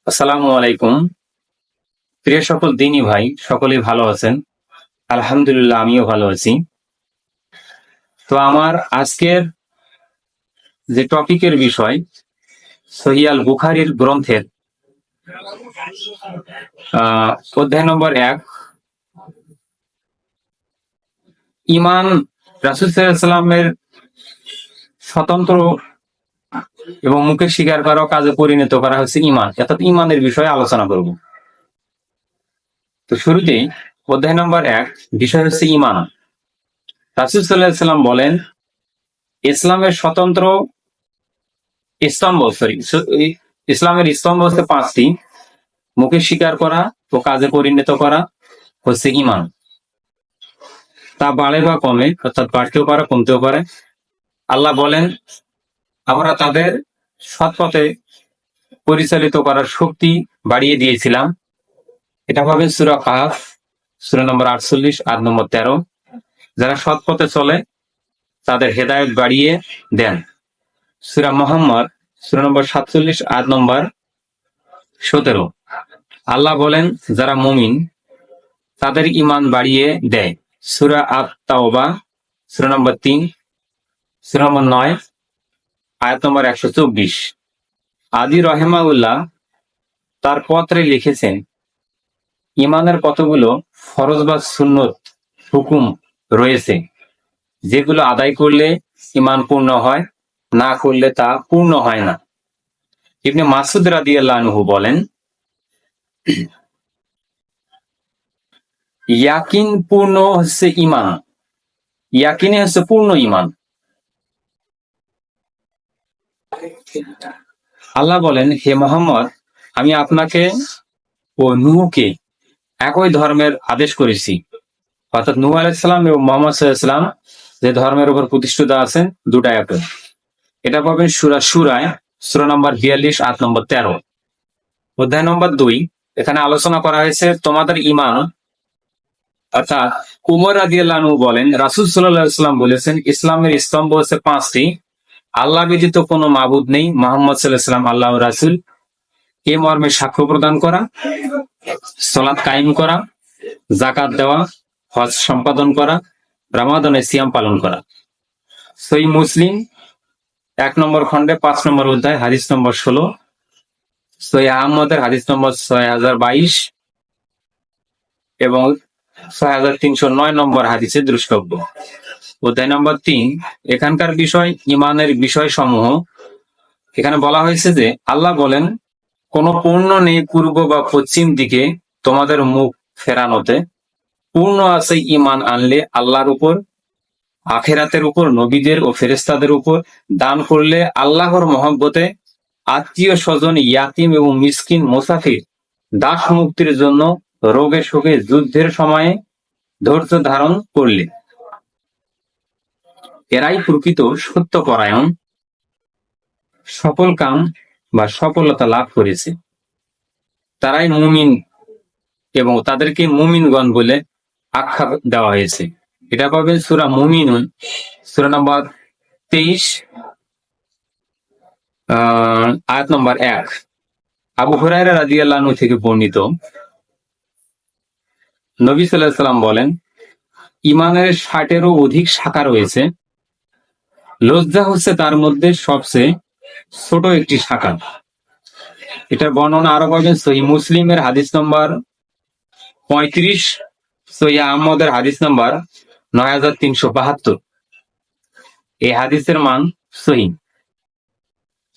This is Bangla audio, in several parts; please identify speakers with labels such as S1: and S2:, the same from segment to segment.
S1: আসসালামু আলাইকুম। প্রিয় সকল দিনী ভাই, সকলেই ভালো আছেন? আলহামদুলিল্লাহ, আমিও ভালো আছি। তো আমার আজকের যে টপিকের বিষয়, সহিহ আল বুখারীর গ্রন্থের অধ্যায় নম্বর 1, ঈমান। রাসূল সাল্লাল্লাহু আলাইহি ওয়াসাল্লামের স্বতন্ত্র এবং মুখে স্বীকার করা ও কাজে পরিণত করা হচ্ছে ঈমান, অর্থাৎ ঈমানের বিষয়ে আলোচনা করব। তো শুরুতেই অধ্যায় নম্বর 1, বিষয় হচ্ছে ঈমান। রাসূল সাল্লাল্লাহু আলাইহি ওয়াসাল্লাম বলেন, ইসলামের স্বতন্ত্র ইসলামের স্তম্ভ হচ্ছে 5টি। মুখে স্বীকার করা ও কাজে পরিণত করা হচ্ছে ঈমান। তা বাড়ে বা কমে, অর্থাৎ বাড়তেও পারে, কমতেও পারে। আল্লাহ বলেন, আমরা তাদের সৎ পথে পরিচালিত করার শক্তি বাড়িয়ে দিয়েছিলাম। এটা পাবেন সূরা কাহফ, সূরা নম্বর 48, আয়াত নম্বর 13। যারা সৎ পথে চলে তাদের হেদায়েত বাড়িয়ে দেন। সূরা মুহাম্মদ, সূরা নম্বর 47, আয়াত নম্বর 17। আল্লাহ বলেন, যারা মুমিন তাদের ঈমান বাড়িয়ে দেয়। সূরা আত-তাওবা, সূরা নম্বর 3, সূরা নম্বর 9, আয়াত নম্বর 124। আদি রহিমাহুল্লাহ তার পত্রে লিখেছেন, ঈমানের কতগুলো ফরজ বা সুন্নত হুকুম রয়েছে, যেগুলো আদায় করলে ঈমান পূর্ণ হয়, না করলে তা পূর্ণ হয় না। ইবনে মাসউদ রাদিয়াল্লাহু আনহু বলেন, ইয়াকিন পূর্ণ হচ্ছে ঈমান, ইয়াকিনে হচ্ছে পূর্ণ ঈমান। আল্লাহ বলেন, হে মুহাম্মদ, আমি আপনাকে ও নূহকে একই ধর্মের আদেশ করেছি। অর্থাৎ নূহ আলাইহিস সালাম এবং মুহাম্মদ সাল্লাল্লাহু আলাইহি ওয়াসাল্লাম যে ধর্মের উপর প্রতিষ্ঠিত আছেন, দুটো আয়াতে। এটা পাবেন সূরায়, সূরা নম্বর 42, আয়াত নম্বর 13। অধ্যায় নম্বর 2, এখানে আলোচনা করা হয়েছে তোমাদের ঈমান। অর্থাৎ উমর রাদিয়াল্লাহু আনহু বলেন, রাসূল সাল্লাল্লাহু আলাইহি ওয়াসাল্লাম বলেছেন, ইসলামের স্তম্ভ হচ্ছে 5টি। আল্লাহ ব্যতীত কোনো মাবুদ নেই, মুহাম্মদ সাল্লাল্লাহু আলাইহি ওয়াসাল্লাম আল্লাহর রাসূল। এ মর্মে সাক্ষ্য প্রদান করা, সালাত কায়েম করা, যাকাত দেওয়া, হজ সম্পাদন করা, রমাদানে সিয়াম পালন করা। সহিহ মুসলিম 1 নম্বর খণ্ডে 5 নম্বর অধ্যায়, হাদিস নম্বর 16। সহিহ আহমদের হাদিস নম্বর 6022 এবং 6309 নম্বর হাদিসে দ্রষ্টব্য। অধ্যায় নম্বর 3, এখানকার বিষয় ঈমানের বিষয় সমূহ। এখানে বলা হয়েছে যে আল্লাহ বলেন, কোন পূর্ণ নেই পূর্ব বা পশ্চিম দিকে তোমাদের মুখ ফেরানোতে। পূর্ণ আছে ঈমান আনলে আল্লাহর উপর, আখিরাতের উপর, নবীদের ও ফেরেশতাদের উপর, দান করলে আল্লাহর মহব্বতে, আত্মীয় স্বজন, ইয়াতিম এবং মিসকিন, মুসাফির, দাস মুক্তির জন্য, রোগে শোকে, যুদ্ধের সময়ে ধৈর্য ধারণ করলে। এরাই প্রকৃত সত্যপরায়ণ, সফল কাম বা সফলতা লাভ করেছে। তারাই মুমিন এবং তাদেরকে মুমিনগণ বলে আখ্যা দেওয়া হয়েছে। এটা পাবেন সূরা মুমিনুন, সূরা নম্বর 23, আয়াত নম্বর 1। আবু হুরায়রা রাদিয়াল্লাহু আনহু থেকে বর্ণিত, নবী সাল্লাল্লাহু আলাইহি ওয়াসাল্লাম বলেন, ঈমানের 60-এরও অধিক শাখা রয়েছে। লজ্জা হচ্ছে তার মধ্যে সবচেয়ে ছোট একটি শাখা। এটার বর্ণনা আরো পাবেন সহিহ মুসলিমের হাদিস নম্বর 35, সহিহ আহমদের হাদিস নম্বর 9372। এই হাদিসের মান সহিহ।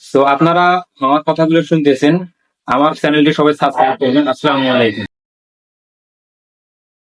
S1: তো আপনারা আমার কথাগুলো শুনতেছেন, আমার চ্যানেলটি সবাই সাবস্ক্রাইব করবেন। আসসালামু আলাইকুম।